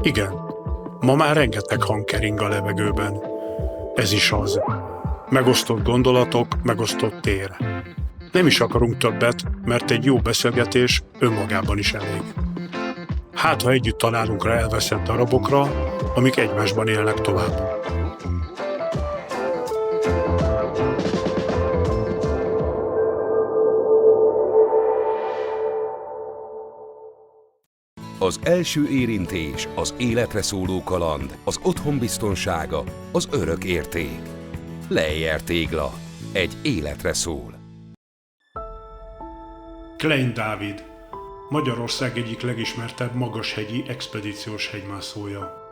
Igen, ma már rengeteg hang kering a levegőben. Ez is az. Megosztott gondolatok, megosztott tér. Nem is akarunk többet, mert egy jó beszélgetés önmagában is elég. Hát, ha együtt találunk rá elveszett darabokra, amik egymásban élnek tovább. Az első érintés, az életre szóló kaland, az otthon biztonsága, az örök érték. Lejjel tégla, egy életre szól. Klein Dávid, Magyarország egyik legismertebb magashegyi expedíciós hegymászója.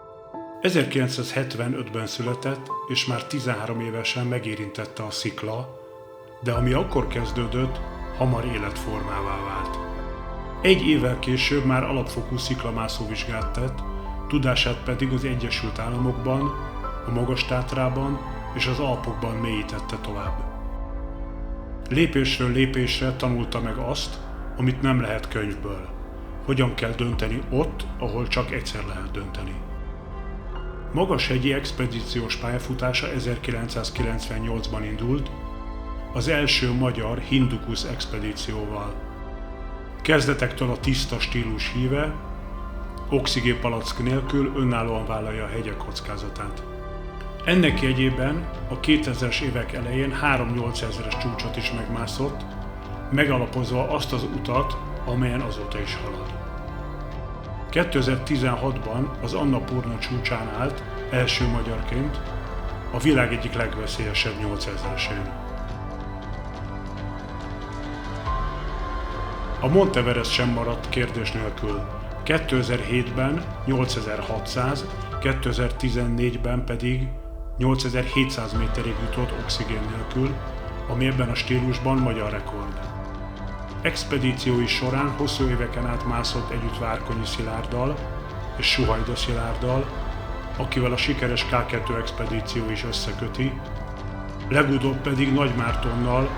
1975-ben született, és már 13 évesen megérintette a szikla, de ami akkor kezdődött, hamar életformává vált. Egy évvel később már alapfokú sziklamászó vizsgát tett, tudását pedig az Egyesült Államokban, a Magas-Tátrában és az Alpokban mélyítette tovább. Lépésről lépésre tanulta meg azt, amit nem lehet könyvből. Hogyan kell dönteni ott, ahol csak egyszer lehet dönteni. Magashegyi expedíciós pályafutása 1998-ban indult, az első magyar Hindukusz expedícióval. Kezdetektől a tiszta stílus híve, oxigénpalack nélkül önállóan vállalja a hegyek kockázatát. Ennek jegyében a 2000-es évek elején 3-8 ezeres csúcsot is megmászott, megalapozva azt az utat, amelyen azóta is halad. 2016-ban az Annapurna csúcsán állt, első magyarként, a világ egyik legveszélyesebb 8000-esén. A Mount Everest sem maradt kérdés nélkül. 2007-ben 8600, 2014-ben pedig 8700 méterig jutott oxigén nélkül, ami ebben a stílusban magyar rekord. Expedíciói során hosszú éveken át mászott együtt Várkonyi Szilárddal és Suhajda Szilárddal, akivel a sikeres K2 expedíció is összeköti, legutóbb pedig Nagy Mártonnal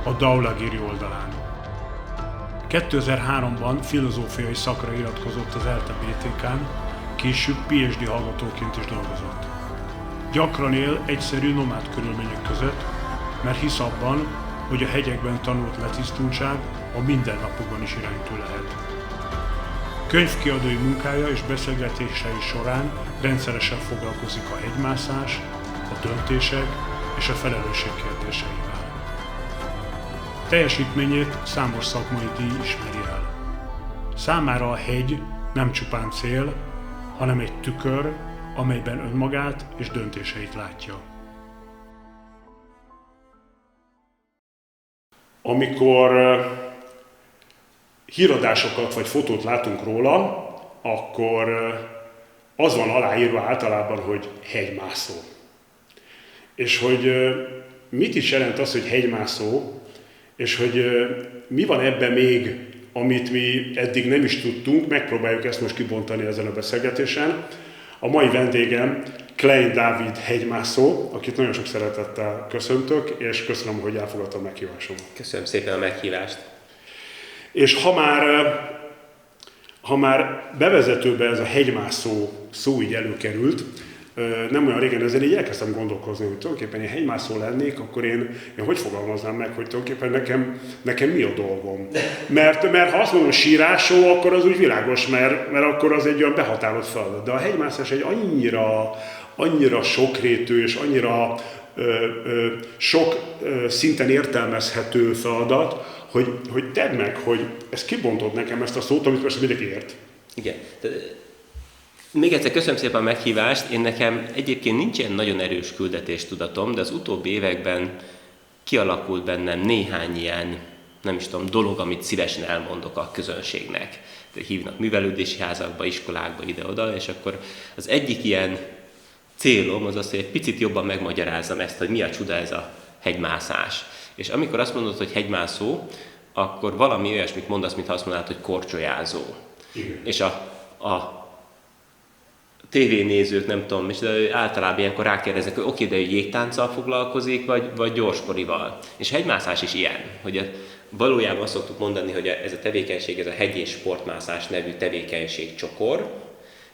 a Dhaulagiri oldalán. 2003-ban filozófiai szakra iratkozott az ELTE BTK-n, később PhD hallgatóként is dolgozott. Gyakran él egyszerű nomád körülmények között, mert hisz abban, hogy a hegyekben tanult letisztultság a mindennapokban is iránytű lehet. Könyvkiadói munkája és beszélgetései során rendszeresen foglalkozik a hegymászás, a döntések és a felelősség kérdéseivel. Teljesítményét számos szakmai díj ismeri el. Számára a hegy nem csupán cél, hanem egy tükör, amelyben önmagát és döntéseit látja. Amikor híradásokat vagy fotót látunk róla, akkor az van aláírva általában, hogy hegymászó. És hogy mit is jelent az, hogy hegymászó, és hogy mi van ebben még, amit mi eddig nem is tudtunk, megpróbáljuk ezt most kibontani ezen a beszélgetésen. A mai vendégem Klein Dávid hegymászó, akit nagyon sok szeretettel köszöntök, és köszönöm, hogy elfogadta a meghívásomat. Köszönöm szépen a meghívást. És ha már bevezetőbe ez a hegymászó szó így előkerült, nem olyan régen ezen így elkezdtem gondolkozni, hogy tulajdonképpen én hegymászó lennék, akkor én hogy fogalmaznám meg, hogy tulajdonképpen nekem mi a dolgom. Mert ha azt mondom, hogy sírásó, akkor az úgy világos, mert akkor az egy olyan behatározott feladat. De a hegymászás egy annyira sokrétű és annyira sok szinten értelmezhető feladat, hogy tedd meg, hogy ezt kibontod nekem ezt a szót, amit persze mindenki ért. Igen. Még egyszer köszönöm szépen a meghívást. Én nekem egyébként nincsen nagyon erős küldetéstudatom, de az utóbbi években kialakult bennem néhány ilyen, nem is tudom, dolog, amit szívesen elmondok a közönségnek. De hívnak művelődési házakba, iskolákba, ide-oda, és akkor az egyik ilyen célom az az, hogy egy picit jobban megmagyarázzam ezt, hogy mi a csuda ez a hegymászás. És amikor azt mondod, hogy hegymászó, akkor valami olyasmit mondasz, mintha azt mondanád, hogy korcsolyázó. Igen. És a tévénézők, nem tudom, és általában ilyenkor rákérdeznek, hogy oké, de ő jégtánccal foglalkozik, vagy gyorskorival. És a hegymászás is ilyen, hogy valójában azt szoktuk mondani, hogy ez a tevékenység, ez a hegy és sportmászás nevű tevékenységcsokor,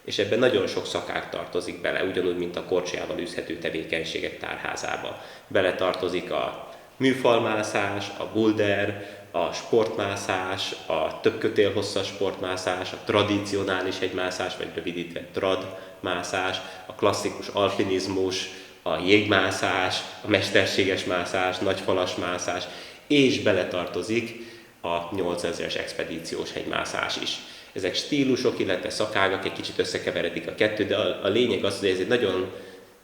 és ebben nagyon sok szakág tartozik bele, ugyanúgy, mint a korcsolyával űzhető tevékenységek tárházába. Bele tartozik a műfalmászás, a boulder, a sportmászás, a több kötélhosszas sportmászás, a tradicionális hegymászás, vagy rövidítve tradmászás, a klasszikus alpinizmus, a jégmászás, a mesterséges mászás, nagyfalas mászás, és beletartozik a 8000-es expedíciós hegymászás is. Ezek stílusok, illetve szakágak, egy kicsit összekeveredik a kettő, de a lényeg az, hogy ez egy nagyon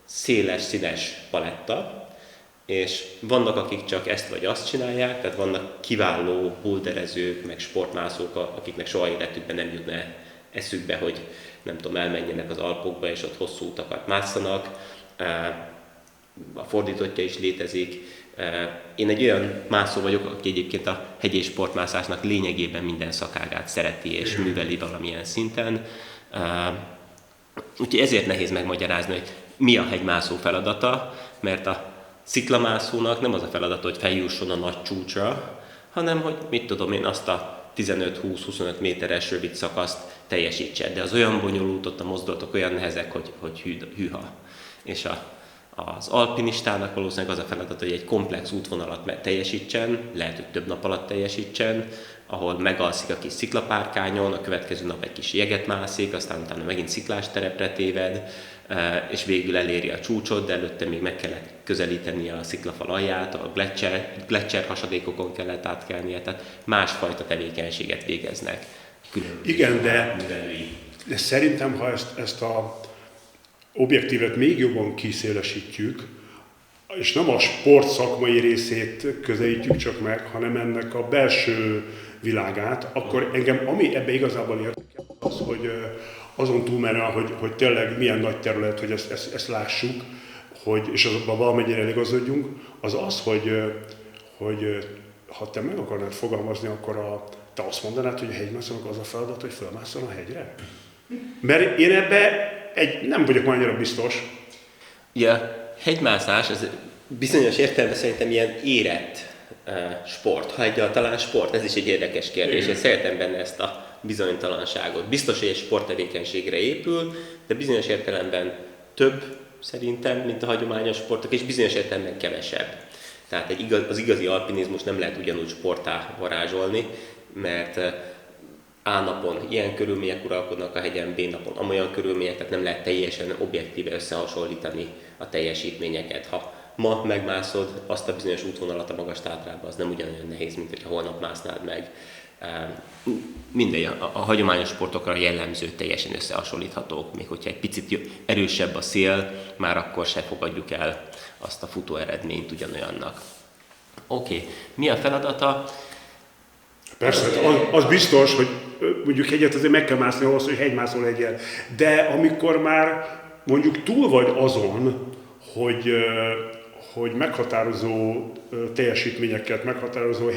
széles, színes paletta, és vannak, akik csak ezt vagy azt csinálják, tehát vannak kiváló boulderezők, meg sportmászók, akiknek soha életükben nem jutna eszükbe, hogy nem tudom, elmenjenek az Alpokba, és ott hosszú utakat másszanak. A fordítottja is létezik. Én egy olyan mászó vagyok, aki egyébként a hegyi és sportmászásnak lényegében minden szakágát szereti és műveli valamilyen szinten. Úgyhogy ezért nehéz megmagyarázni, hogy mi a hegymászó feladata, mert a sziklamászónak nem az a feladata, hogy feljusson a nagy csúcsra, hanem hogy mit tudom én, azt a 15-20-25 méteres rövid szakaszt teljesítse. De az olyan bonyolult, ott a mozdulatok olyan nehezek, hogy hűha. És az alpinistának valószínűleg az a feladat, hogy egy komplex útvonalat teljesítsen, lehet, hogy több nap alatt teljesítsen, ahol megalszik a kis sziklapárkányon, a következő nap egy kis jeget mászik, aztán utána megint sziklás terepre téved, és végül eléri a csúcsot, de előtte még meg kellett közelíteni a sziklafal alját, a gletszer hasadékokon kellett átkelnie, tehát másfajta tevékenységet végeznek. Igen, de szerintem, ha ezt a objektívet még jobban kiszélesítjük, és nem a sport szakmai részét közelítjük csak meg, hanem ennek a belső világát, akkor engem ami ebbe igazából érdekel az, hogy azon túlmenően, hogy tényleg milyen nagy terület, hogy ezt lássuk, és azokban valamennyire igazodjunk, az az, hogy ha te meg akarnád fogalmazni, akkor te azt mondanád, hogy a hegymászónak az a feladat, hogy fölmászol a hegyre? Mert én ebbe nem vagyok már annyira biztos. Ugye a hegymászás, ez bizonyos értelemben szerintem ilyen érett sport, ha egyáltalán sport, ez is egy érdekes kérdés. Én szeretem benne ezt a bizonytalanságot. Biztos, hogy egy sporttevékenységre épül, de bizonyos értelemben több szerintem, mint a hagyományos sportok, és bizonyos értelemben kevesebb. Tehát az igazi alpinizmus nem lehet ugyanúgy sporttá varázsolni, mert A napon ilyen körülmények uralkodnak a hegyen, B napon amolyan körülmények, tehát nem lehet teljesen objektíve összehasonlítani a teljesítményeket. Ha ma megmászod azt a bizonyos útvonalat a magas Tátrába, az nem ugyanolyan nehéz, mint hogyha holnap másznád meg. Mindegy, a hagyományos sportokra jellemző teljesen összehasonlíthatók, még hogyha egy picit erősebb a szél, már akkor se fogadjuk el azt a futó eredményt ugyanolyannak. Oké, mi a feladata? Persze, az biztos, hogy mondjuk hegyet azért meg kell mászni ahhoz, hogy hegymászó legyen. De amikor már mondjuk túl vagy azon, hogy meghatározó teljesítményeket, meghatározó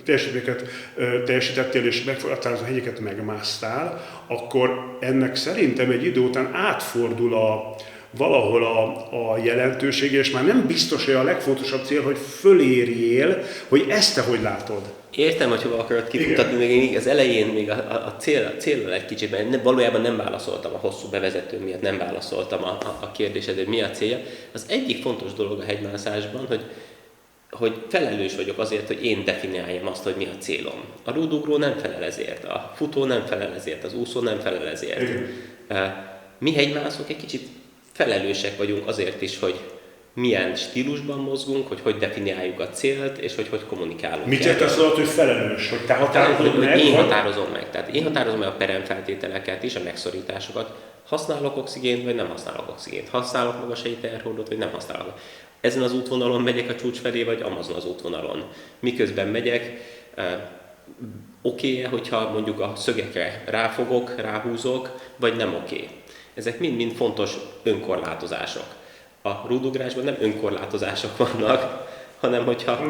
teljesítményeket teljesítettél és meghatározó hegyeket megmásztál, akkor ennek szerintem egy idő után átfordul valahol a jelentősége, és már nem biztos, hogy a legfontosabb cél, hogy fölérjél, hogy ezt te hogy látod. Értem, hogy hova akarod kifutatni, még az elején még a céllal egy kicsit, mert valójában nem válaszoltam a hosszú bevezető miatt, nem válaszoltam a kérdésedre, hogy mi a célja. Az egyik fontos dolog a hegymászásban, hogy felelős vagyok azért, hogy én definiáljam azt, hogy mi a célom. A rúdugró nem felel ezért, a futó nem felel ezért, az úszó nem felel ezért. Mi hegymászók egy kicsit felelősek vagyunk azért is, hogy milyen stílusban mozgunk, hogy definiáljuk a célt, és hogy kommunikálunk. Mit értesz alatt, hogy felelős? Hogy te határozod meg? Én határozom meg. Tehát én határozom meg a peremfeltételeket is, a megszorításokat. Használok oxigént, vagy nem használok oxigént? Használok magas hegyi teherhordót, vagy nem használok? Ezen az útvonalon megyek a csúcs felé, vagy amazon az útvonalon? Miközben megyek, oké-e, hogyha mondjuk a szögekre ráfogok, ráhúzok, vagy nem oké? Ezek mind-mind fontos önkorlátozások. A rúdugrásban nem önkorlátozások vannak, hanem hogyha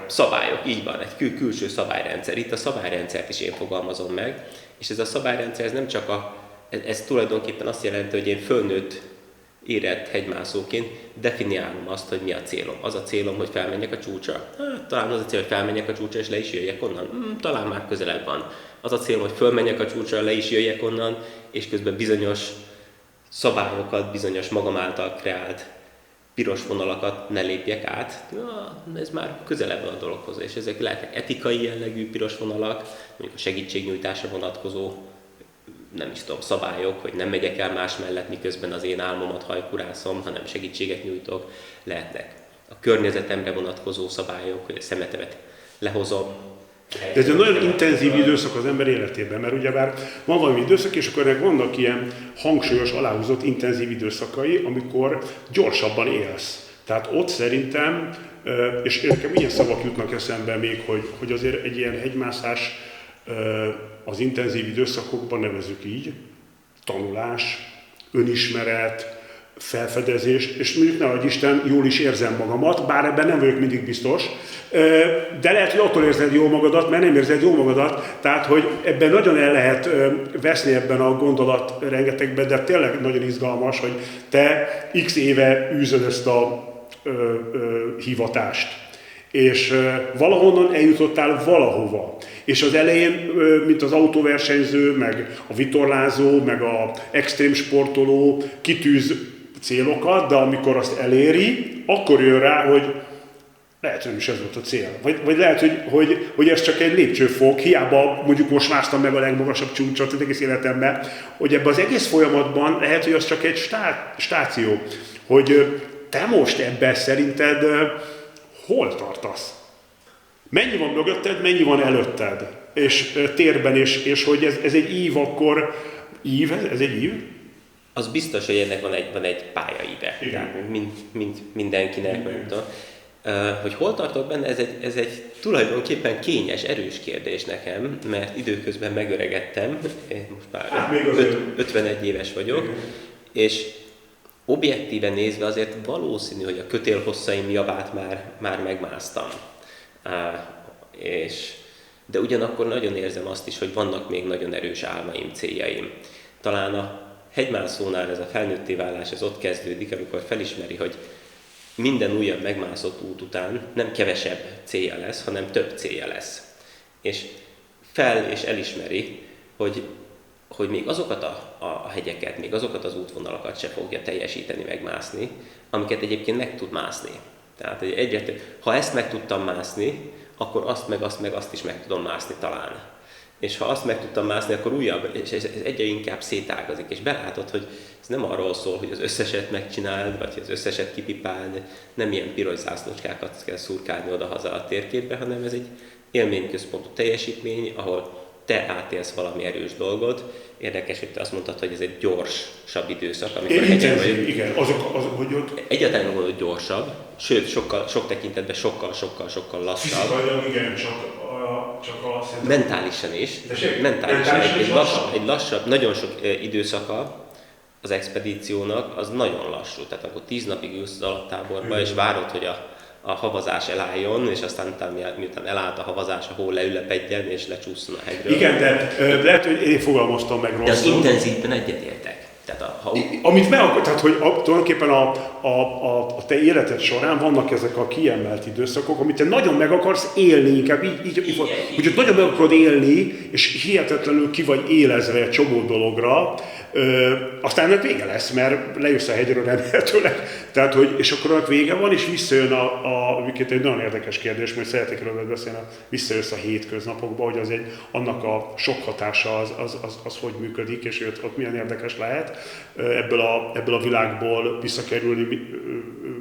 szabályok, így van, egy külső szabályrendszer. Itt a szabályrendszert is én fogalmazom meg, és ez a szabályrendszer ez nem csak ez tulajdonképpen azt jelenti, hogy én fölnőtt érett hegymászóként definiálom azt, hogy mi a célom. Az a célom, hogy felmenjek a csúcsra. Talán az a cél, hogy felmenjek a csúcsra és le is jöjjek onnan. Talán már közelebb van. az a célom, hogy fölmenjek a csúcsra, le is jöjjek onnan, és közben bizonyos szabályokat, bizonyos magam által kreált piros vonalakat ne lépjek át. Ez már közelebb van a dologhoz, és ezek lehetnek etikai jellegű piros vonalak, mondjuk a segítségnyújtásra vonatkozó, nem is tudom, szabályok, hogy nem megyek el más mellett, miközben az én álmomat hajkurászom, hanem segítséget nyújtok. Lehetnek a környezetemre vonatkozó szabályok, hogy a szemetemet lehozom. De ez egy nagyon intenzív időszak az ember életében, mert ugyebár van valami időszak, és akkor ennek vannak ilyen hangsúlyos, aláhúzott intenzív időszakai, amikor gyorsabban élsz. Tehát ott szerintem, és nekem ilyen szavak jutnak eszembe még, hogy azért egy ilyen hegymászás az intenzív időszakokban, nevezzük így, tanulás, önismeret, felfedezés, és mondjuk nehogy Isten, jól is érzem magamat, bár ebben nem vagyok mindig biztos, de lehet, hogy attól érzed jól magadat, mert nem érzed jól magadat, tehát, hogy ebben nagyon el lehet veszni ebben a gondolat rengetegben, de tényleg nagyon izgalmas, hogy te x éve űzöd ezt a hivatást, és valahonnan eljutottál valahova. És az elején, mint az autóversenyző, meg a vitorlázó, meg a extrém sportoló kitűz célokat, de amikor azt eléri, akkor jön rá, hogy lehet, hogy nem is ez volt a cél. Vagy lehet, hogy ez csak egy lépcsőfok, hiába mondjuk most másztam meg a legmagasabb csúcsot az egész életemben, hogy ebben az egész folyamatban lehet, hogy az csak egy stáció, hogy te most ebben szerinted hol tartasz? Mennyi van mögötted, mennyi van előtted? És térben, és hogy ez egy ív, akkor ív, ez egy ív? Az biztos, hogy ennek van egy pályaíve, mint mindenkinek, nem tudom. Hogy hol tartok benne, ez egy tulajdonképpen kényes, erős kérdés nekem, mert időközben megöregedtem, most már 51 éves vagyok, és objektíven nézve azért valószínű, hogy a kötélhosszaim javát már megmásztam. De ugyanakkor nagyon érzem azt is, hogy vannak még nagyon erős álmaim, céljaim. Talán a hegymászónál ez a felnőtté válás, ez ott kezdődik, amikor felismeri, hogy minden újabb megmászott út után nem kevesebb célja lesz, hanem több célja lesz. És és elismeri, hogy még azokat a hegyeket, még azokat az útvonalakat se fogja teljesíteni, megmászni, amiket egyébként meg tud mászni. Tehát ha ezt meg tudtam mászni, akkor azt is meg tudom mászni talán. És ha azt meg tudtam mászni, akkor újabb, és ez egyre inkább szétágazik, és belátod, hogy ez nem arról szól, hogy az összeset megcsináld, vagy az összeset kipipáld, nem ilyen piros zászlócskákat kell szurkálni oda-haza a térképbe, hanem ez egy élményközpontú teljesítmény, ahol te átélsz valami erős dolgot. Érdekes, hogy te azt mondtad, hogy ez egy gyorsabb időszak, amikor hegyen vagyok. Igen, hogy ott... Egyáltalán nem mondod, hogy gyorsabb, sőt, sok tekintetben sokkal lassabb. Fizikailag igen, csak a... Mentálisan is. Mentálisan egy lassabb, nagyon sok időszaka az expedíciónak, az nagyon lassú. Tehát akkor 10 napig ülsz az alaptáborba, és várod, hogy a havazás elálljon, és aztán miután elállt a havazás, a hó leülepedjen, és lecsúszson a hegyről. Igen, de lehet, hogy én fogalmaztam meg rosszul. De az intenzívben egyetértek. Amit meg akar, tehát hogy tulajdonképpen a te életed során vannak ezek a kiemelt időszakok, amit te nagyon meg akarsz élni, inkább így hogy nagyon meg akarod élni, és hihetetlenül ki vagy élezve egy csomó dologra, aztán ennek vége lesz, mert lejössz a hegyről remélhetőleg. Tehát, és akkor annak vége van, és visszajön amiket egy nagyon érdekes kérdés, mert szeretnék erről beszélni, visszajössz a hétköznapokba, hogy annak a sok hatása az hogy működik, és ott milyen érdekes lehet ebből a világból visszakerülni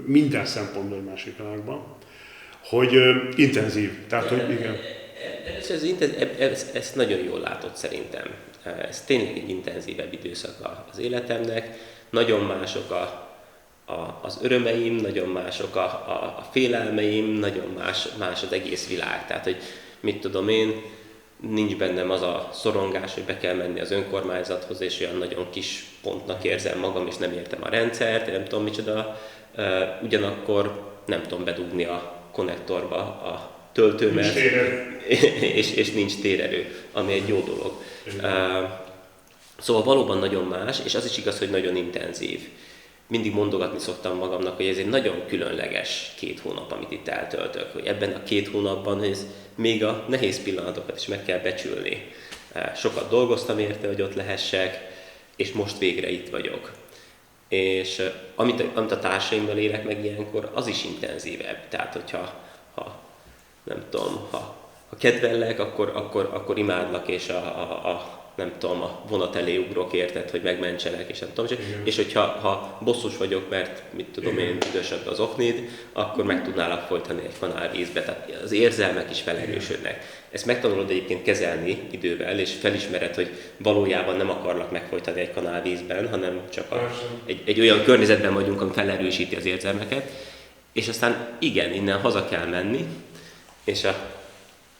minden szempontból egy másik világban. Hogy intenzív. Tehát, hogy igen. Ezt nagyon jól látod szerintem. Ez tényleg egy intenzívebb időszak az életemnek. Nagyon mások az örömeim, nagyon mások a félelmeim, nagyon más az egész világ. Tehát, hogy mit tudom én, nincs bennem az a szorongás, hogy be kell menni az önkormányzathoz, és olyan nagyon kis pontnak érzem magam, és nem értem a rendszert, nem tudom micsoda. Ugyanakkor nem tudom bedugni a konnektorba a töltőmet, és nincs térerő, ami egy jó dolog. Szóval valóban nagyon más, és az is igaz, hogy nagyon intenzív. Mindig mondogatni szoktam magamnak, hogy ez egy nagyon különleges 2 hónap, amit itt eltöltök, hogy ebben a 2 hónapban még a nehéz pillanatokat is meg kell becsülni. sokat dolgoztam érte, hogy ott lehessek, és most végre itt vagyok. És amit a társaimmal élek meg ilyenkor, az is intenzívebb. Tehát, hogyha nem tudom, ha kedvellek, akkor imádlak, és nem tudom, a vonat elé ugrok, érted, hogy megmentsenek, és nem tudom. És hogyha bosszus vagyok, mert mit tudom én, üdösebb az oknid, akkor meg tudnálak folytani egy kanál vízbe. Tehát az érzelmek is felerősödnek. Ezt megtanulod egyébként kezelni idővel, és felismered, hogy valójában nem akarlak megfojtani egy kanál vízben, hanem csak egy olyan környezetben vagyunk, ami felerősíti az érzelmeket. És aztán igen, innen haza kell menni, és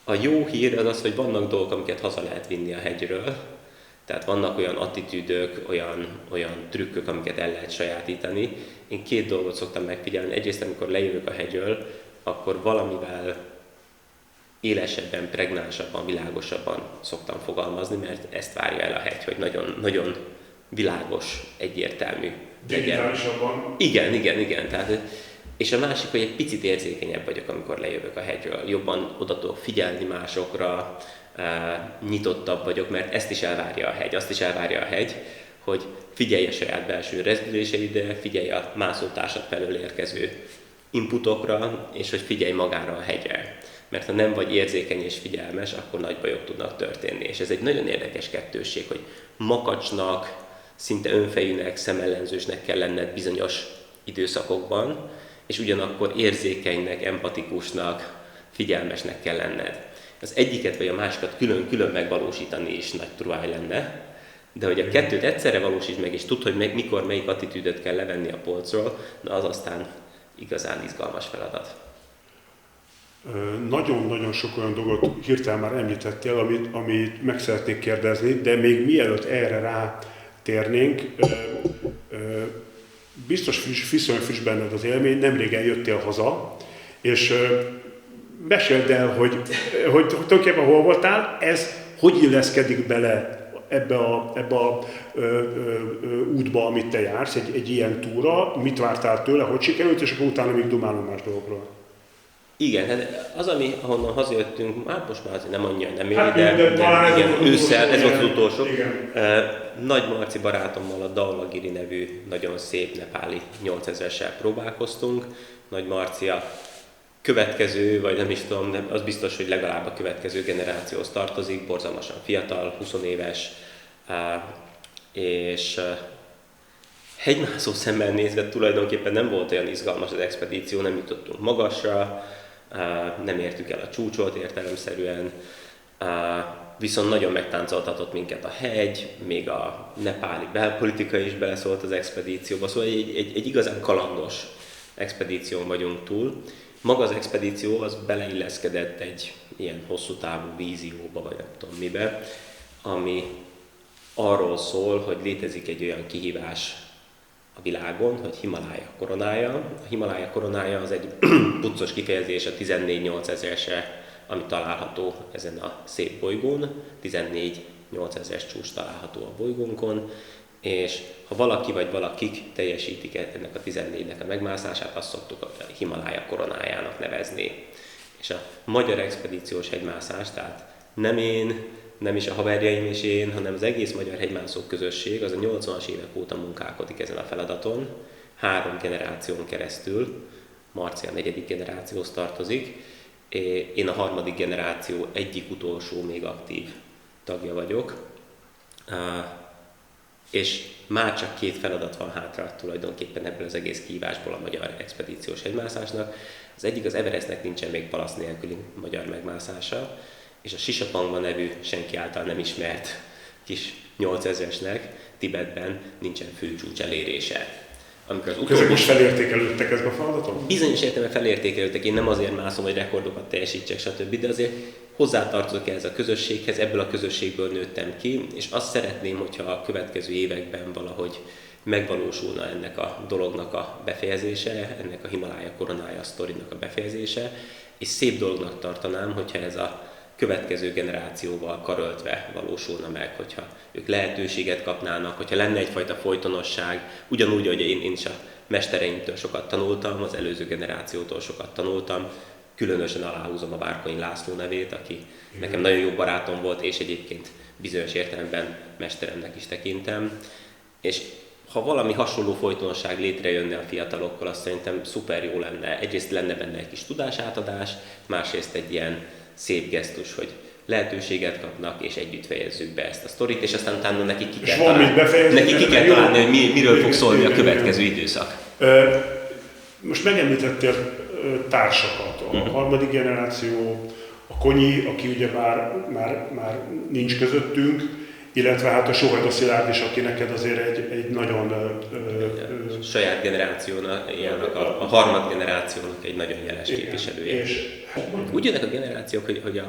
a jó hír az az, hogy vannak dolgok, amiket haza lehet vinni a hegyről. Tehát vannak olyan attitűdök, olyan trükkök, amiket el lehet sajátítani. Én 2 dolgot szoktam megfigyelni. Egyrészt, amikor lejövök a hegyről, akkor valamivel élesebben, pregnánsabban, világosabban szoktam fogalmazni, mert ezt várja el a hegy, hogy nagyon, nagyon világos, egyértelmű legyen. Digitálisabban? Igen. Tehát, és a másik, hogy egy picit érzékenyebb vagyok, amikor lejövök a hegyről. Jobban oda tudok figyelni másokra, nyitottabb vagyok, mert ezt is elvárja a hegy. Azt is elvárja a hegy, hogy figyelj a saját belső rezdüléseidre, figyelj a mászótársad felől érkező inputokra, és hogy figyelj magára a hegyre. Mert ha nem vagy érzékeny és figyelmes, akkor nagy bajok tudnak történni. És ez egy nagyon érdekes kettősség, hogy makacsnak, szinte önfejűnek, szemellenzősnek kell lenned bizonyos időszakokban, és ugyanakkor érzékenynek, empatikusnak, figyelmesnek kell lenned. Az egyiket vagy a másikat külön-külön megvalósítani is nagy truváj lenne, de hogy a kettőt egyszerre valósítsd meg, és tudd, hogy mikor melyik attitűdöt kell levenni a polcról, na az aztán igazán izgalmas feladat. Nagyon-nagyon sok olyan dolgot hirtelen már említettél, amit meg szeretnék kérdezni, de még mielőtt erre rátérnénk, biztos viszonylag friss benned az élmény, nemrégen jöttél haza, és meséld el, hogy tulajdonképpen hol voltál, ez hogy illeszkedik bele ebbe a útba, amit te jársz, egy ilyen túra, mit vártál tőle, hogy sikerült, és akkor utána még dumálunk más dolgokról. Igen, hát az, ahonnan hazajöttünk, hát most már azért nem annyira nem éli, Hát, de igen, ősszel, ez volt az igen, utolsó. igen. Nagy Marci barátommal a Dhaulagiri nevű nagyon szép nepáli 8000-essel próbálkoztunk. Nagy Marci a következő, vagy nem is tudom, az biztos, hogy legalább a következő generációhoz tartozik, borzalmasan fiatal, 20 éves, és hegymászó szemmel nézve tulajdonképpen nem volt olyan izgalmas az expedíció, nem jutottunk magasra, nem értük el a csúcsot értelemszerűen, viszont nagyon megtáncoltatott minket a hegy, még a nepáli belpolitika is beleszólt az expedícióba, szóval egy igazán kalandos expedíción vagyunk túl. Maga az expedíció az beleilleszkedett egy ilyen hosszú távú vízióba, vagy nem tudom mibe, ami arról szól, hogy létezik egy olyan kihívás a világon, hogy Himalája koronája. A Himalája koronája az egy puccos kifejezés a 14-8000-esre, ami található ezen a szép bolygón. 14-8000-es csúcs található a bolygónkon, és ha valaki vagy valakik teljesítik ennek a 14-nek a megmászását, azt szoktuk a Himalája koronájának nevezni. És a magyar expedíciós hegymászás, tehát nem én, nem is a haverjaim és én, hanem az egész magyar hegymászók közösség, az a 80-as évek óta munkálkodik ezen a feladaton, 3 generáción keresztül, Marci a 4. generációhoz tartozik, én a 3. generáció egyik utolsó még aktív tagja vagyok, és már csak 2 feladat van hátra tulajdonképpen ebből az egész kihívásból a magyar expedíciós hegymászásnak. Az egyik, az Everestnek nincsen még palasz nélküli magyar megmászása, és a Sisapangma nevű, senki által nem ismert kis 8000-esnek Tibetben nincsen főcsúcs elérése. Közben most felértékelődtek ezbe a feladaton? Bizonyos értelemben felértékelődtek, én nem azért mászom, hogy rekordokat teljesítsek, stb., de azért hozzátartozok ehhez a közösséghez, ebből a közösségből nőttem ki, és azt szeretném, hogyha a következő években valahogy megvalósulna ennek a dolognak a befejezése, ennek a Himalája koronája sztorinak a befejezése, és szép dolognak tartanám, hogyha ez a következő generációval karöltve valósulna meg, hogyha ők lehetőséget kapnának, hogyha lenne egyfajta folytonosság, ugyanúgy, hogy én is a mestereimtől sokat tanultam, az előző generációtól sokat tanultam, különösen aláhúzom a Várkonyi László nevét, aki nekem nagyon jó barátom volt, és egyébként bizonyos értelemben mesteremnek is tekintem. És ha valami hasonló folytonosság létrejönne a fiatalokkal, azt szerintem szuper jó lenne. Egyrészt lenne benne egy kis tudásátadás, másrészt egy ilyen szép gesztus, hogy lehetőséget kapnak, és együtt fejezzük be ezt a sztorit, és aztán utána nekik ki kell találni, hogy miről fog szólni a következő időszak. Most megemlítettél társakat, a harmadik generáció, a Konyi, aki ugye már nincs közöttünk, illetve hát a Sohajda Szilárd is, aki neked azért egy nagyon... saját generációnak, a harmad generációnak egy nagyon jeles képviselője. Úgy jönnek a generációk, hogy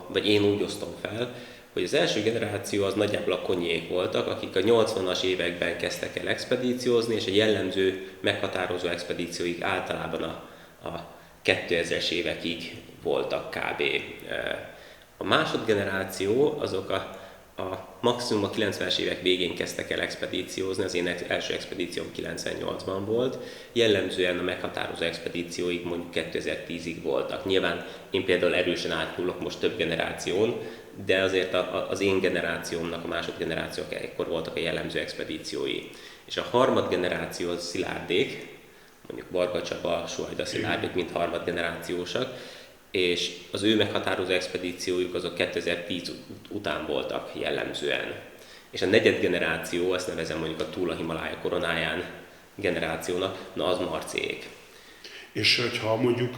vagy én úgy osztom fel, hogy az első generáció az nagyjából a Konyiék voltak, akik a 80-as években kezdtek el expedíciózni, és a jellemző, meghatározó expedícióik általában a 2000-es évekig voltak kb. A másodgeneráció azok a maximum a 90-es évek végén kezdtek el expedíciózni, az én első expedícióm 98-ban volt, jellemzően a meghatározó expedícióig mondjuk 2010-ig voltak. Nyilván én például erősen átnyúlok most több generáción, de azért az én generációmnak a másodgenerációk ekkor voltak a jellemző expedíciói. És a harmadgeneráció az Szilárdék, mondjuk Varga Csaba, Sohajda Szilárdék, mint harmadgenerációsak, és az ő meghatározó expedíciójuk azok 2010 után voltak jellemzően. És a negyed generáció, ezt nevezem mondjuk a túl a Himalája koronáján generációnak, na az Marciék. És hogyha mondjuk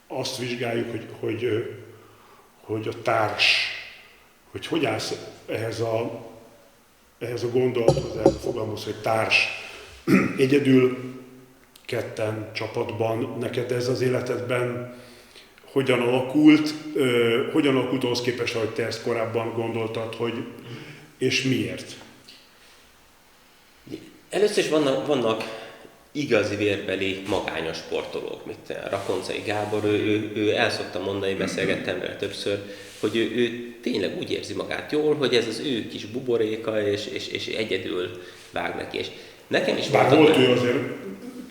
azt vizsgáljuk, hogy a társ, hogy állsz ehhez a gondolathoz, ehhez a fogalmaz, hogy társ, egyedül, ketten, csapatban, neked ez az életedben hogyan alakult ahhoz képest, ahogy te ezt korábban gondoltad, és miért? Először is vannak igazi vérbeli magányos sportolók, mint Rakoncai Gábor, ő el szokta mondani, beszélgettem vele többször, hogy ő tényleg úgy érzi magát jól, hogy ez az ő kis buboréka, és egyedül vág neki. És nekem is volt ő azért...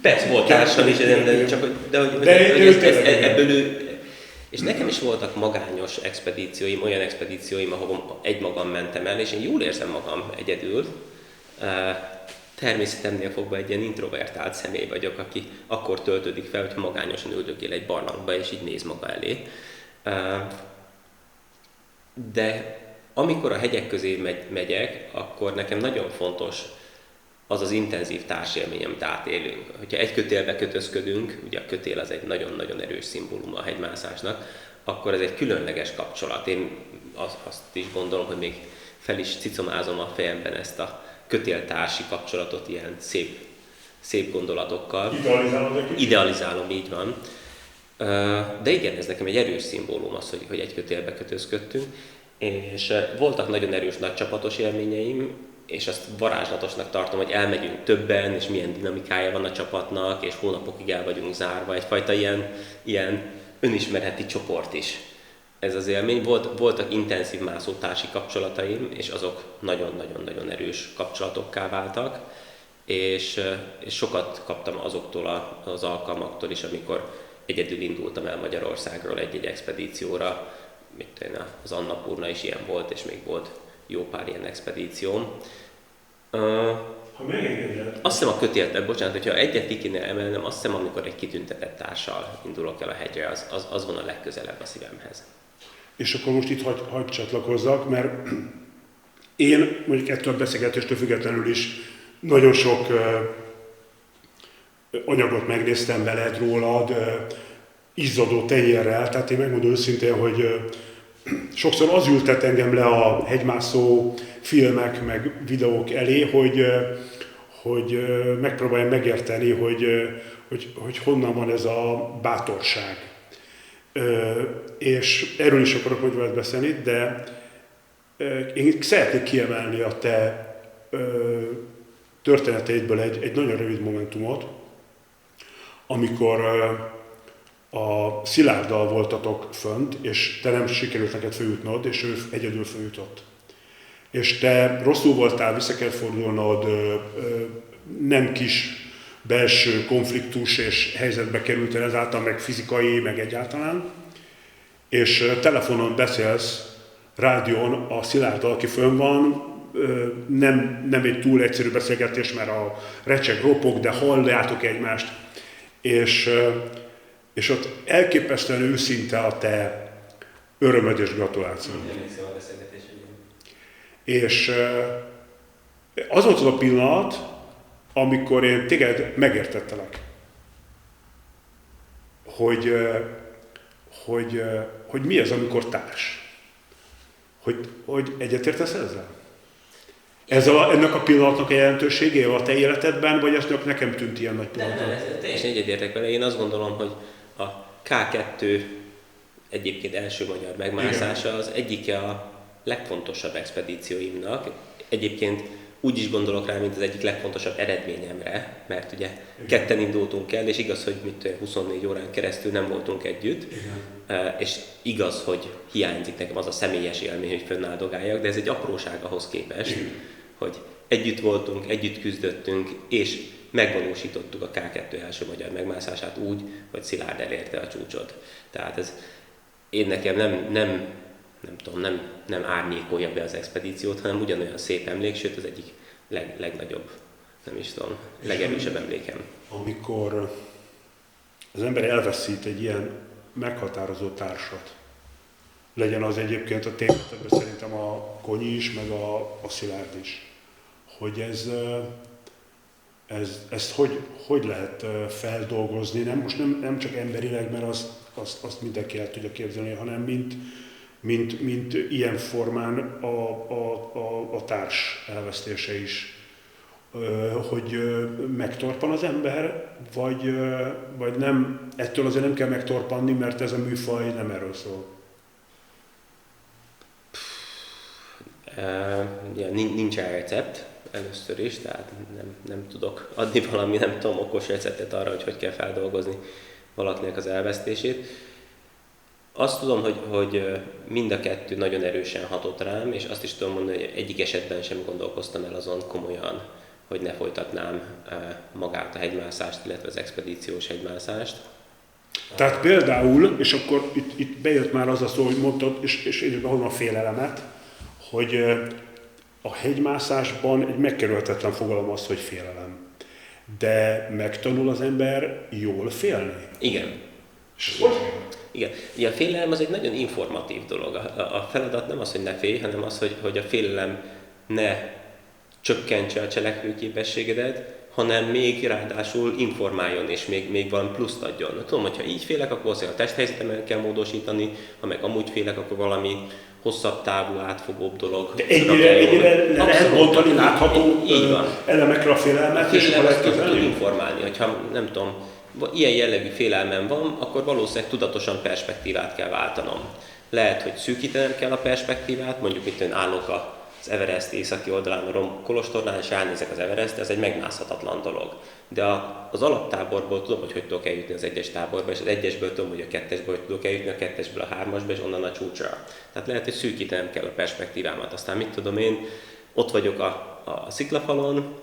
Persze volt társam is, ebből ő... És nekem is voltak magányos expedícióim, olyan expedícióim, ahol egymagam mentem el, és én jól érzem magam egyedül. Természetemnél fogva egy ilyen introvertált személy vagyok, aki akkor töltődik fel, hogyha magányosan üldögél egy barlangba, és így néz maga elé. De amikor a hegyek közé megyek, akkor nekem nagyon fontos az az intenzív társélmény, amit átélünk. Hogyha egy kötélbe kötözködünk, ugye a kötél az egy nagyon-nagyon erős szimbóluma a hegymászásnak, akkor ez egy különleges kapcsolat. Én azt is gondolom, hogy még fel is cicomázom a fejemben ezt a kötéltársi kapcsolatot ilyen szép gondolatokkal. Idealizálom, így van. De igen, ez nekem egy erős szimbólum az, hogy egy kötélbe kötözködtünk. És voltak nagyon erős nagycsapatos élményeim, és azt varázslatosnak tartom, hogy elmegyünk többen, és milyen dinamikája van a csapatnak, és hónapokig el vagyunk zárva, egyfajta ilyen önismereti csoport is. Ez az élmény. Voltak intenzív mászótársi kapcsolataim, és azok nagyon-nagyon-nagyon erős kapcsolatokká váltak, és sokat kaptam azoktól az alkalmaktól is, amikor egyedül indultam el Magyarországról egy expedícióra, az Annapurna is ilyen volt, és még volt jó pár ilyen expedícióm. Ha megengeded. Azt hiszem a kötéltet, bocsánat, hogyha egyet ki kéne emelnem, azt hiszem, amikor egy kitüntetett társal indulok el a hegyre, az van a legközelebb a szívemhez. És akkor most itt hagy csatlakozzak, mert én mondjuk ettől a beszélgetéstől függetlenül is nagyon sok anyagot megnéztem veled rólad, izzadó tenyérrel, tehát én megmondom őszintén, hogy sokszor az ültet engem le a hegymászó filmek meg videók elé, hogy megpróbáljam megérteni, hogy honnan van ez a bátorság. És erről is akarok majd veled beszélni, de én szeretnék kiemelni a te történeteidből egy nagyon rövid momentumot, amikor a Szilárddal voltatok fönt, és te nem sikerült neked följutnod, és ő egyedül följutott. És te rosszul voltál, vissza kell fordulnod, nem kis belső konfliktus és helyzetbe kerültél ezáltal, meg fizikai, meg egyáltalán, és telefonon beszélsz, rádión a Szilárddal, aki fönn van, nem egy túl egyszerű beszélgetés, mert a recseg ropog, de halljátok egymást, és ott elképesztően őszinte a te örömöd és gratulációd. És az volt az a pillanat, amikor én téged megértettelek, hogy mi az, amikor társ. Hogy egyetértesz ezzel? Ennek a pillanatnak a jelentőségével a te életedben, vagy ez csak nekem tűnt ilyen nagy pillanatnak? Nem, teljesen egyetértek vele. Én azt gondolom, hogy a K2 egyébként első magyar megmászása az egyike a legfontosabb expedícióimnak. Egyébként úgy is gondolok rá, mint az egyik legfontosabb eredményemre, mert ugye ketten indultunk el, és igaz, hogy 24 órán keresztül nem voltunk együtt, és igaz, hogy hiányzik nekem az a személyes élmény, hogy fönnáldogáljak, de ez egy apróság ahhoz képest, hogy együtt voltunk, együtt küzdöttünk, és megvalósítottuk a K2 első magyar megmászását úgy, hogy Szilárd elérte a csúcsot. Tehát ez én nekem nem árnyékolja be az expedíciót, hanem ugyanolyan szép emlék, sőt az egyik legnagyobb, legerősebb emlékem. Amikor az ember elveszít egy ilyen meghatározó társat, legyen az egyébként a témátokban szerintem a Konyi is, meg a Szilárd is, hogy ezt hogy lehet feldolgozni, most nem csak emberileg, mert azt mindenki el tudja képzelni, hanem mint ilyen formán a társ elvesztése is. Hogy megtorpan az ember, vagy nem, ettől azért nem kell megtorpanni, mert ez a műfaj nem erről szól. Nincs rá recept először is, tehát nem tudok adni valami, nem tudom, okos receptet arra, hogy kell feldolgozni valakinek az elvesztését. Azt tudom, hogy mind a kettő nagyon erősen hatott rám, és azt is tudom mondani, hogy egyik esetben sem gondolkoztam el azon komolyan, hogy ne folytatnám magát a hegymászást, illetve az expedíciós hegymászást. Tehát például, és akkor itt bejött már az a szó, hogy mondtad, és én is behozom a félelemet, hogy a hegymászásban egy megkerülhetetlen fogalom az, hogy félelem. De megtanul az ember jól félni? Igen. Igen. Ugye a félelem az egy nagyon informatív dolog. A feladat nem az, hogy ne félj, hanem az, hogy a félelem ne csökkentse a cselekvőképességedet, hanem még ráadásul informáljon és még valami pluszt adjon. Tudom, hogyha így félek, akkor azért a testhelyzetemet kell módosítani, ha meg amúgy félek, akkor valami hosszabb távú, átfogóbb dolog. De ennyire lehet mondani látható elemekre a félelmet? A félelmet tud informálni, hogyha nem tudom, ilyen jellegű félelmem van, akkor valószínűleg tudatosan perspektívát kell váltanom. Lehet, hogy szűkítenem kell a perspektívát, mondjuk itt én állok az Everest északi oldalán, a Kolostornál, és ránézek az Everest, ez egy megmászhatatlan dolog. De az alaptáborból tudom, hogy tudok eljutni az egyes táborba, és az egyesből tudom, hogy a kettesből tudok eljutni, a kettesből a hármasba, és onnan a csúcsra. Tehát lehet, hogy szűkítenem kell a perspektívámat. Aztán mit tudom én, ott vagyok a sziklafalon,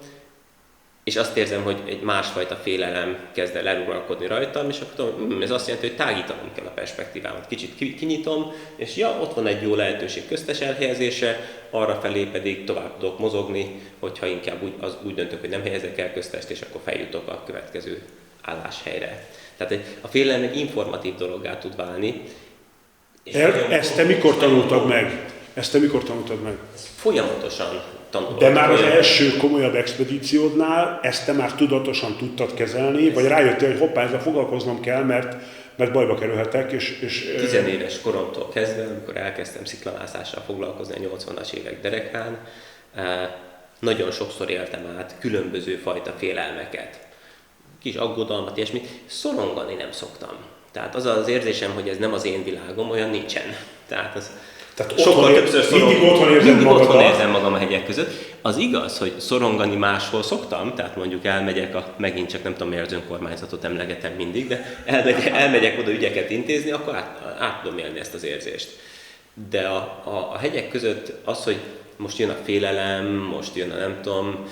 és azt érzem, hogy egy másfajta félelem kezd el eluralkodni rajtam, és akkor tudom, ez azt jelenti, hogy tágítanom kell a perspektívámat. Kicsit kinyitom, és ott van egy jó lehetőség köztes elhelyezése, arra felé pedig tovább tudok mozogni, hogyha inkább úgy döntök, hogy nem helyezek el köztest, és akkor feljutok a következő álláshelyre. Tehát a félelem egy informatív dologgá tud válni. Ezt te mikor tanultad meg? Folyamatosan tanulod. De már az első komolyabb expedíciódnál ezt te már tudatosan tudtad kezelni, vagy rájöttél, hogy hoppá, ezzel foglalkoznom kell, mert bajba kerülhetek, és 10 éves koromtól kezdve, amikor elkezdtem sziklamászással foglalkozni a 80-as évek derekán, nagyon sokszor éltem át különböző fajta félelmeket. Kis aggodalmat, ilyesmit. Szorongani nem szoktam. Tehát az az érzésem, hogy ez nem az én világom, olyan nincsen. Tehát sokkal többször mindig otthon érzem magam a hegyek között. Az igaz, hogy szorongani máshol szoktam, tehát mondjuk elmegyek, megint csak nem tudom miért az önkormányzatot emlegetem mindig, de elmegyek oda ügyeket intézni, akkor át tudom élni ezt az érzést. De a hegyek között az, hogy most jön a félelem, most jön a nem tudom,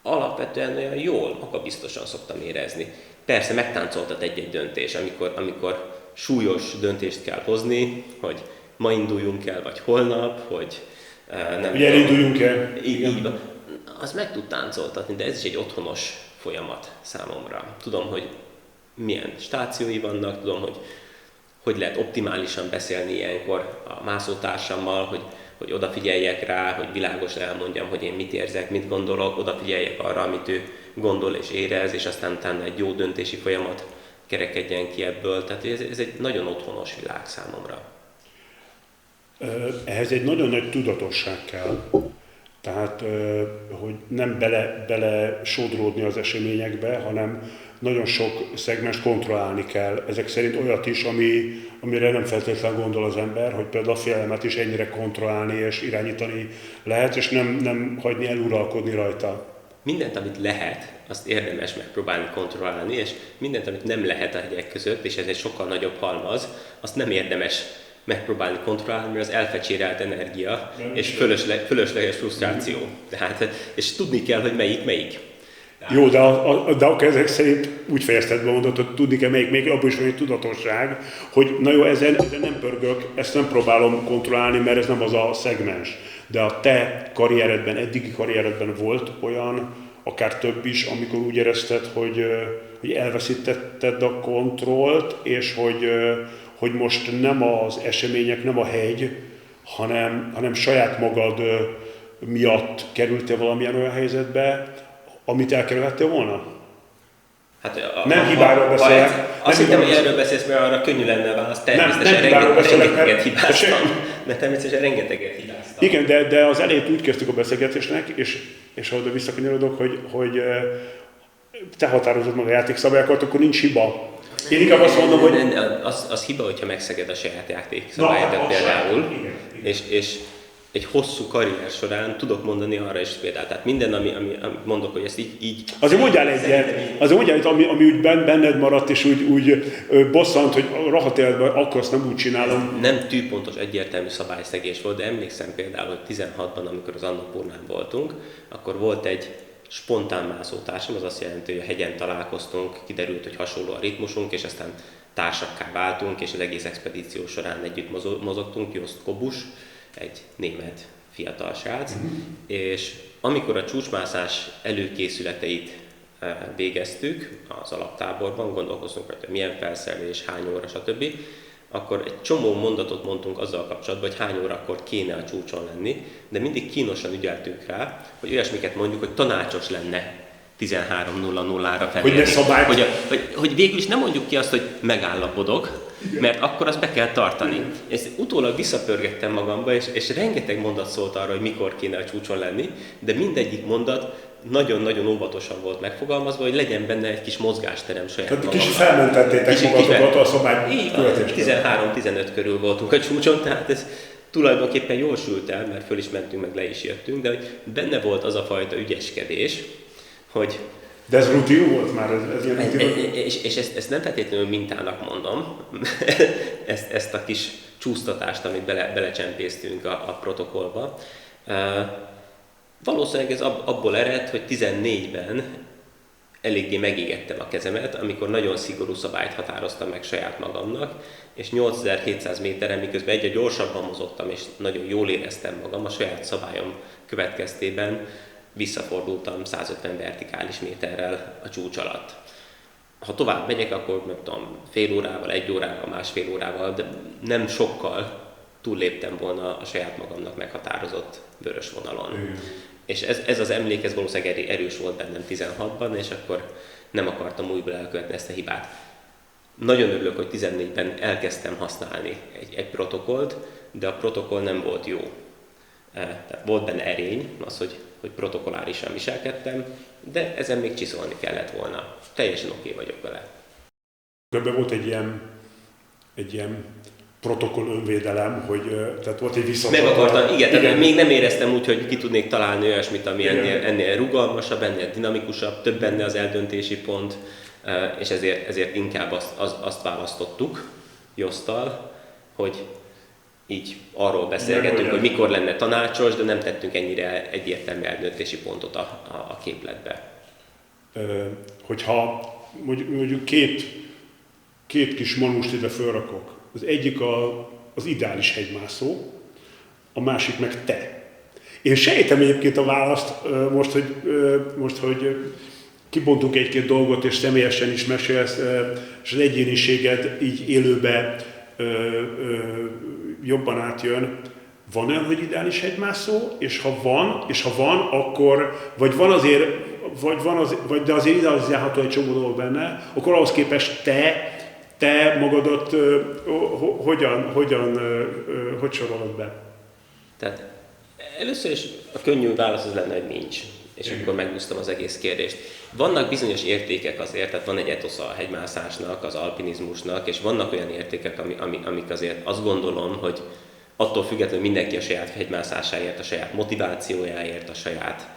alapvetően olyan jól, magabiztosan szoktam érezni. Persze megtáncoltat egy-egy döntés, amikor súlyos döntést kell hozni, hogy ma induljunk el, vagy holnap, hogy nem ugye induljunk el. Így van. Az meg tud táncoltatni, de ez is egy otthonos folyamat számomra. Tudom, hogy milyen stációi vannak, tudom, hogy lehet optimálisan beszélni ilyenkor a mászótársammal, hogy odafigyeljek rá, hogy világosan elmondjam, hogy én mit érzek, mit gondolok, odafigyeljek arra, amit ő gondol és érez, és aztán utána egy jó döntési folyamat kerekedjen ki ebből. Tehát ez egy nagyon otthonos világ számomra. Ehhez egy nagyon nagy tudatosság kell. Tehát, hogy nem bele sodródni az eseményekbe, hanem nagyon sok szegmest kontrollálni kell. Ezek szerint olyat is, amire nem feltétlenül gondol az ember, hogy például a félelmet is ennyire kontrollálni és irányítani lehet, és nem hagyni eluralkodni rajta. Mindent, amit lehet, azt érdemes megpróbálni kontrollálni, és mindent, amit nem lehet a hegyek között, és ez egy sokkal nagyobb halmaz, azt nem érdemes megpróbálni kontrollálni, mert az elfecsérelt energia és fölösleges frusztráció. Tehát, és tudni kell, hogy melyik. Jó, de akkor ezek szerint úgy fejezted be mondat, hogy tudni kell, még abban is van egy tudatosság, hogy na jó, ezen nem pörgök, ezt nem próbálom kontrollálni, mert ez nem az a szegmens. De a te karrieredben, eddigi karrieredben volt olyan, akár több is, amikor úgy érezted, hogy elveszítetted a kontrollt, és hogy most nem az események, nem a hegy, hanem saját magad miatt kerültél valamilyen olyan helyzetbe, amit elkerülhettél volna? Hát nem hibáról beszélek. Azt hittem, hogy erről beszélsz, mert arra könnyű lenne a válasz. Természetesen rengeteget hibáztam. Mert természetesen rengeteget hibáztam. Igen, de az elejét úgy kezdtük a beszélgetésnek, és ha oda visszakanyarodok, hogy te határozod meg a játékszabályokat, akkor nincs hiba. Én inkább azt mondom, hogy... Az hiba, hogyha megszeged a saját játékszabályokat például. És egy hosszú karrier során tudok mondani arra is példát. Tehát minden, amit mondok, hogy ezt így... Azért mondjál egyet, ami úgy benned maradt, és úgy bosszant, hogy rahat életben, akkor azt nem úgy csinálom. Nem tűpontos, egyértelmű szabályszegés volt, de emlékszem például, hogy 16-ban, amikor az Annapurnán voltunk, akkor volt egy spontán mászótársam, az azt jelenti, hogy a hegyen találkoztunk, kiderült, hogy hasonló a ritmusunk, és aztán társakká váltunk, és az egész expedíció során együtt mozogtunk, Jost Kobus, egy német fiatal srác, és amikor a csúcsmászás előkészületeit végeztük az alaptáborban, gondolkoztunk rajta, milyen felszerelés, hány óra, stb., akkor egy csomó mondatot mondtunk azzal kapcsolatban, hogy hány órakor kéne a csúcson lenni, de mindig kínosan ügyeltünk rá, hogy olyasmiket mondjuk, hogy tanácsos lenne 13:00-ra felérni. Hogy végül is nem mondjuk ki azt, hogy megállapodok, mert akkor azt be kell tartani. Ezt utólag visszapörgettem magamba, és rengeteg mondat szólt arra, hogy mikor kéne a csúcson lenni, de mindegyik mondat nagyon-nagyon óvatosan volt megfogalmazva, hogy legyen benne egy kis mozgásterem saját magamban. Tehát kicsit felmentettétek magatokat a szabály követésre. 13-15 körül voltunk a csúcson, tehát ez tulajdonképpen jól sült el, mert föl is mentünk, meg le is jöttünk, de hogy benne volt az a fajta ügyeskedés, hogy... De ez rutin volt már? Ez ilyen rutin? És ezt nem feltétlenül mintának mondom, ezt a kis csúsztatást, amit belecsempésztünk a protokollba. Valószínűleg ez abból ered, hogy 14-ben eléggé megégettem a kezemet, amikor nagyon szigorú szabályt határoztam meg saját magamnak, és 8700 méteren, miközben egyre gyorsabban mozogtam, és nagyon jól éreztem magam, a saját szabályom következtében visszafordultam 150 vertikális méterrel a csúcs alatt. Ha tovább megyek, akkor nem tudom, fél órával, 1 órával, másfél órával, de nem sokkal túlléptem volna a saját magamnak meghatározott vörös vonalon. És ez az emlék, ez valószínűleg erős volt bennem 16-ban, és akkor nem akartam újból elkövetni ezt a hibát. Nagyon örülök, hogy 14-ben elkezdtem használni egy protokollt, de a protokoll nem volt jó. Tehát volt benne erény, az, hogy protokollárisan viselkedtem, de ezen még csiszolni kellett volna. Teljesen oké vagyok vele. Ebben volt egy ilyen protokoll önvédelem, hogy tehát volt egy visszatartás. Meg akartam, igen. Még nem éreztem úgy, hogy ki tudnék találni olyasmit, ami ennél rugalmasabb, ennél dinamikusabb, több benne az eldöntési pont, és ezért inkább azt választottuk Josttal, hogy így arról beszélgetünk, hogy mikor lenne tanácsos, de nem tettünk ennyire egyértelmű eldöntési pontot a képletbe. Hogyha mondjuk két kis manust ide felrakok, az egyik az ideális hegymászó, a másik meg te. Én sejtem egyébként a választ most, hogy kibontunk egy-két dolgot, és személyesen is mesélsz, és az egyéniséged így élőbe jobban átjön. Van olyan, hogy ideális hegymászó, és ha van, akkor, de azért idealizálható egy csomó dolog benne, akkor ahhoz képest te magadat hogy sorolod be? Tehát először is a könnyű válasz az lenne, hogy nincs. És akkor megúsztam az egész kérdést. Vannak bizonyos értékek azért, tehát van egy etosza a hegymászásnak, az alpinizmusnak, és vannak olyan értékek, amik azért azt gondolom, hogy attól függetlenül mindenki a saját hegymászásáért, a saját motivációjáért, a saját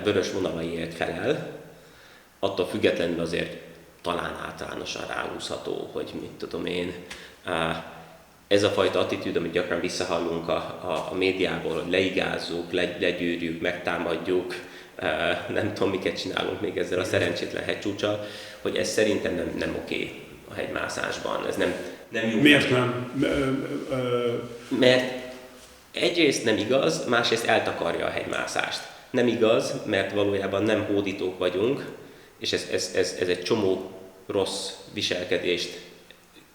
vörös vonalaiért felel, attól függetlenül azért talán általánosan ráhúzható, hogy mit tudom én, ez a fajta attitűd, amit gyakran visszahallunk a médiából, hogy leigázzuk, legyűrjük, megtámadjuk, nem tudom, miket csinálunk még ezzel a szerencsétlen hegycsúccsal, hogy ez szerintem nem oké a hegymászásban. Ez nem jó. Miért nem? Mert egyrészt nem igaz, másrészt eltakarja a hegymászást. Nem igaz, mert valójában nem hódítók vagyunk, és ez egy csomó rossz viselkedést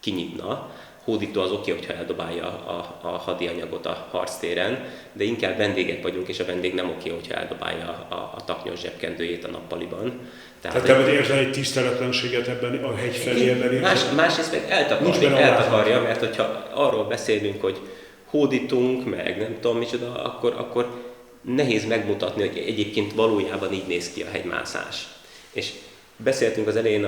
kinyitna. Hódító az oké, hogyha eldobálja a hadianyagot a harctéren, de inkább vendégek vagyunk, és a vendég nem oké, hogyha eldobálja a taknyos zsebkendőjét a nappaliban. Tehát te érzel egy tiszteletlenséget ebben a hegy felé ebben? Másrészt meg eltakarja, mert hogyha arról beszélünk, hogy hódítunk, meg nem tudom micsoda, akkor nehéz megmutatni, hogy egyébként valójában így néz ki a hegymászás. És beszéltünk az elején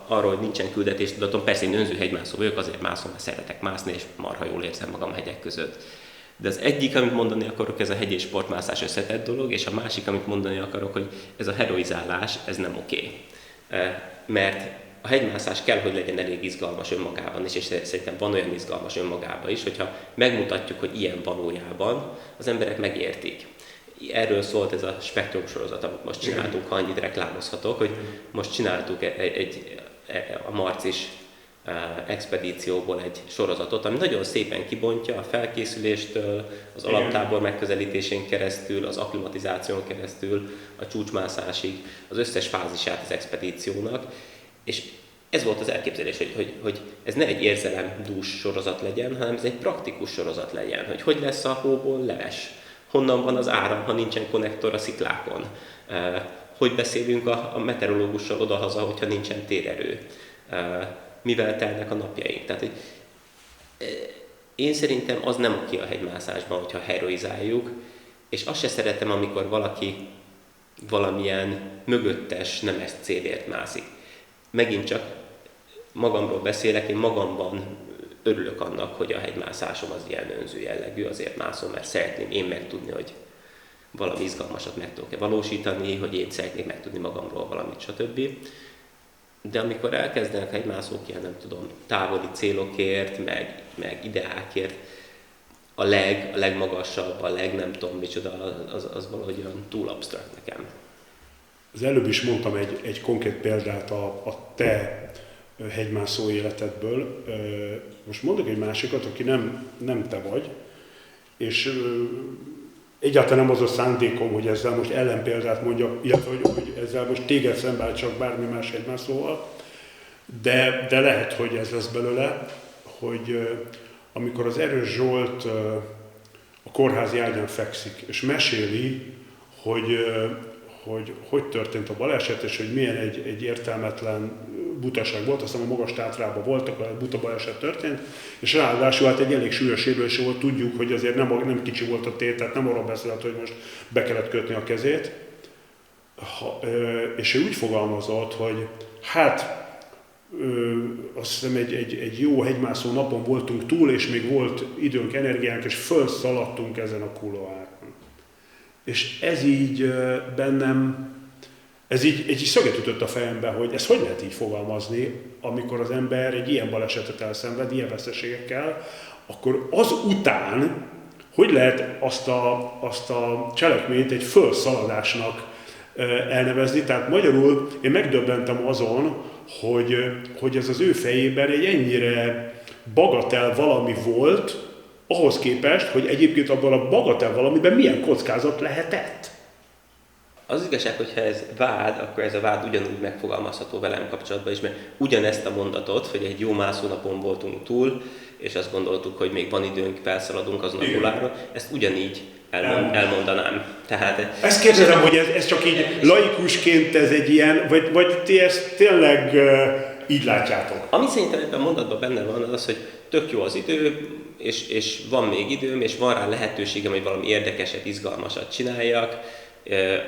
arról, hogy nincsen küldetéstudatom, persze én önző hegymászó vagyok, azért mászom, mert szeretek mászni, és marha jól érzem magam a hegyek között. De az egyik, amit mondani akarok, ez a hegy és sportmászás összetett dolog, és a másik, amit mondani akarok, hogy ez a heroizálás, ez nem oké. Mert a hegymászás kell, hogy legyen elég izgalmas önmagában is, és szerintem van olyan izgalmas önmagában is, hogyha megmutatjuk, hogy ilyen valójában, az emberek megértik. Erről szólt ez a Spektrum sorozat, amit most csináltunk, ha annyit reklámozhatok, hogy most csináltuk a marcis expedícióból egy sorozatot, ami nagyon szépen kibontja a felkészüléstől, az alaptábor megközelítésén keresztül, az akklimatizáción keresztül, a csúcsmászásig, az összes fázisát az expedíciónak, és ez volt az elképzelés, hogy ez ne egy érzelemdús sorozat legyen, hanem ez egy praktikus sorozat legyen, hogy lesz a hóból leves, honnan van az áram, ha nincsen konnektor a sziklákon, hogy beszélünk a meteorológussal odahaza, hogyha nincsen térerő, mivel telnek a napjaink. Tehát, hogy én szerintem az nem oké a hegymászásban, hogyha heroizáljuk, és azt se szeretem, amikor valaki valamilyen mögöttes, nemes célért mászik. Megint csak magamról beszélek, én magamban örülök annak, hogy a hegymászásom az ilyen önző jellegű, azért mászom, mert szeretném én megtudni, hogy valami izgalmasat meg tudok-e valósítani, hogy én szeretnék megtudni magamról valamit, stb. De amikor elkezdenek hegymászók ilyen, nem tudom, távoli célokért, meg ideákért, a legmagasabb, nem tudom micsoda, az valahogy olyan túl absztrakt nekem. Az előbb is mondtam egy konkrét példát a te hegymászó életedből. Most mondok egy másikat, aki nem te vagy, és egyáltalán nem az a szándékom, hogy ezzel most ellenpéldát mondjak, illetve hogy ezzel most téged szembeállítsak bármi más hegymászóval, de lehet, hogy ez lesz belőle, hogy amikor az Erős Zsolt a kórházi ágyon fekszik, és meséli, hogy történt a baleset, és hogy milyen egy értelmetlen butaság volt, aztán a Magas Tátrában voltak, a buta baleset történt, és ráadásul hát egy elég súlyos sérülés volt, tudjuk, hogy azért nem kicsi volt a tét, tehát nem arról beszélt, hogy most be kellett kötni a kezét. És ő úgy fogalmazott, hogy hát azt hiszem egy jó hegymászó napon voltunk túl, és még volt időnk, energiánk, és fölszaladtunk ezen a kuloáron. És ez így bennem, ez így szöget ütött a fejembe, hogy ezt hogy lehet így fogalmazni, amikor az ember egy ilyen balesetet elszenved, ilyen veszteségekkel, akkor az után hogy lehet azt a cselekményt egy fölszaladásnak elnevezni? Tehát magyarul én megdöbbentem azon, hogy ez az ő fejében egy ennyire bagatel valami volt, ahhoz képest, hogy egyébként abban a bagatel valamiben milyen kockázat lehetett. Az igazság, hogyha ez vád, akkor ez a vád ugyanúgy megfogalmazható velem kapcsolatban is, mert ugyanezt a mondatot, hogy egy jó mászónapon voltunk túl, és azt gondoltuk, hogy még van időnk, felszaladunk azon a hullára, ezt ugyanígy elmondanám. Tehát, ezt kérdezem, hogy ez csak így laikusként ez egy ilyen, vagy ti ezt tényleg így látjátok? Ami szerintem ebben a mondatban benne van, az, hogy tök jó az idő, és van még időm, és van rá lehetőségem, hogy valami érdekeset, izgalmasat csináljak,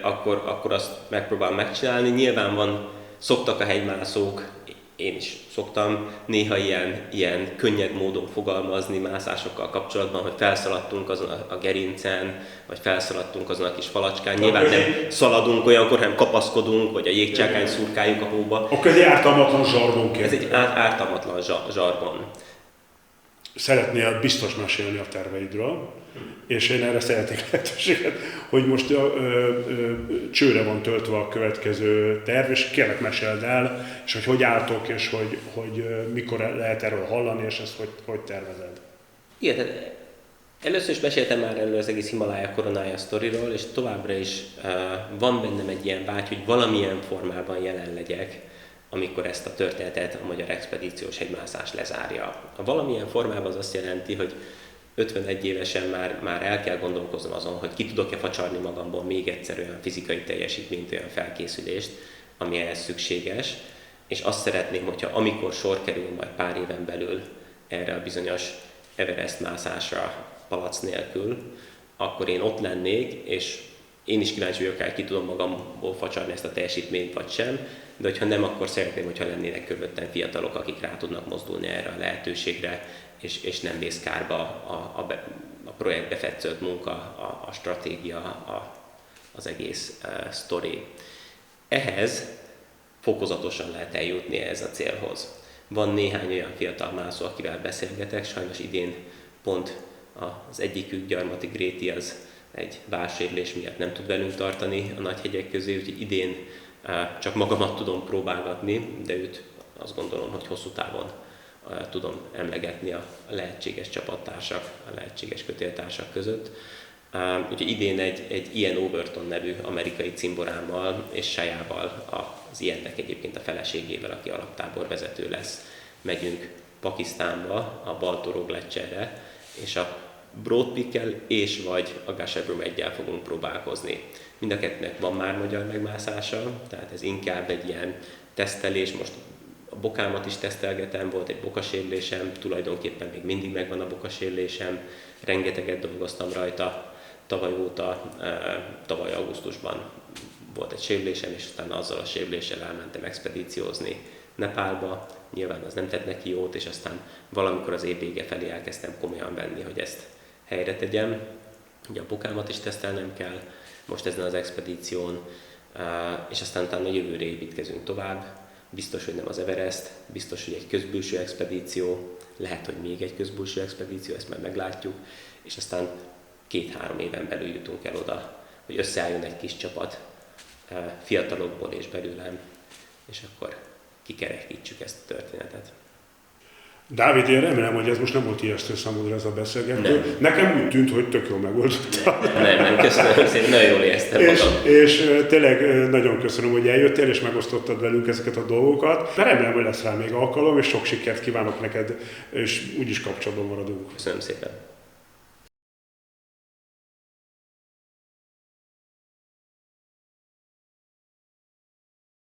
akkor azt megpróbálom megcsinálni. Nyilván szoktak a hegymászók, én is szoktam néha ilyen könnyed módon fogalmazni mászásokkal kapcsolatban, hogy felszaladtunk azon a gerincen, vagy felszaladtunk azon a kis falacskán. Nyilván nem szaladunk olyankor, hanem kapaszkodunk, vagy a jégcsákány szurkáljuk a hóba. Akkor ez egy ártalmatlan zsargon kérdés. Ez egy ártalmatlan zsargon. Szeretnél biztos mesélni a terveidről, és én erre szeretnék lehetőséget, hogy most csőre van töltve a következő terv, és kérlek meséld el, és hogy álltok, és hogy mikor lehet erről hallani, és ezt hogy tervezed. Igen, tehát először is meséltem már erről az egész Himalája koronája sztoriról, és továbbra is van bennem egy ilyen vágy, hogy valamilyen formában jelen legyek, amikor ezt a történetet a Magyar Expedíciós Hegymászás lezárja. A valamilyen formában az azt jelenti, hogy 51 évesen már el kell gondolkoznom azon, hogy ki tudok-e facsarni magamból még egyszer olyan fizikai teljesítményt, olyan felkészülést, ami ehhez szükséges, és azt szeretném, hogyha amikor sor kerül majd pár éven belül erre a bizonyos Everest mászásra palac nélkül, akkor én ott lennék, és én is kíváncsi vagyok rá, ki tudom magamból facsarni ezt a teljesítményt, vagy sem, de hogyha nem, akkor szeretném, hogyha lennének körülöttem fiatalok, akik rá tudnak mozdulni erre a lehetőségre, és nem mész kárba a projektbe fetszott munka, a stratégia, az egész sztori. Ehhez fokozatosan lehet eljutni ehhez a célhoz. Van néhány olyan fiatal mászó, akivel beszélgetek, sajnos idén pont az egyikük, Gyarmati Gréti, az egy vállsérülés miatt nem tud velünk tartani a nagy hegyek közé, úgyhogy idén csak magamat tudom próbálgatni, de őt azt gondolom, hogy hosszú távon tudom emlegetni a lehetséges csapattársak, a lehetséges kötéltársak között. Úgyhogy idén egy Ian Overton nevű amerikai cimborámmal és Sajával, az Iannek egyébként a feleségével, aki alaptábor vezető lesz, megyünk Pakisztánba, a Baltoro Gletscherre, és a Broad Peak-kel és vagy a Gasherbrum 1-jel fogunk próbálkozni. Mind a kettőnek van már magyar megmászása, tehát ez inkább egy ilyen tesztelés. Most a bokámat is tesztelgetem, volt egy bokasérülésem, tulajdonképpen még mindig megvan a bokasérülésem, rengeteget dolgoztam rajta tavaly óta, tavaly augusztusban volt egy sérülésem, és utána azzal a sérüléssel elmentem expedíciózni Nepálba, nyilván az nem tett neki jót, és aztán valamikor az év vége felé elkezdtem komolyan venni, hogy ezt helyre tegyem. Ugye a bokámat is tesztelnem kell most ezen az expedíción, és aztán utána jövőre építkezünk tovább. Biztos, hogy nem az Everest, biztos, hogy egy közbülső expedíció, lehet, hogy még egy közbülső expedíció, ezt majd meglátjuk, és aztán 2-3 éven belül jutunk el oda, hogy összeálljon egy kis csapat fiatalokból és belőlem, és akkor kikerekítsük ezt a történetet. Dávid, én remélem, hogy ez most nem volt ijesztő számodra ez a beszélgető. Nem. Nekem úgy tűnt, hogy tök jól megoldottál. Nem, köszönöm szépen, nagyon jól éreztem magam. És tényleg nagyon köszönöm, hogy eljöttél és megosztottad velünk ezeket a dolgokat. De remélem, hogy lesz rá még alkalom, és sok sikert kívánok neked, és úgyis kapcsolatban maradunk. Köszönöm szépen.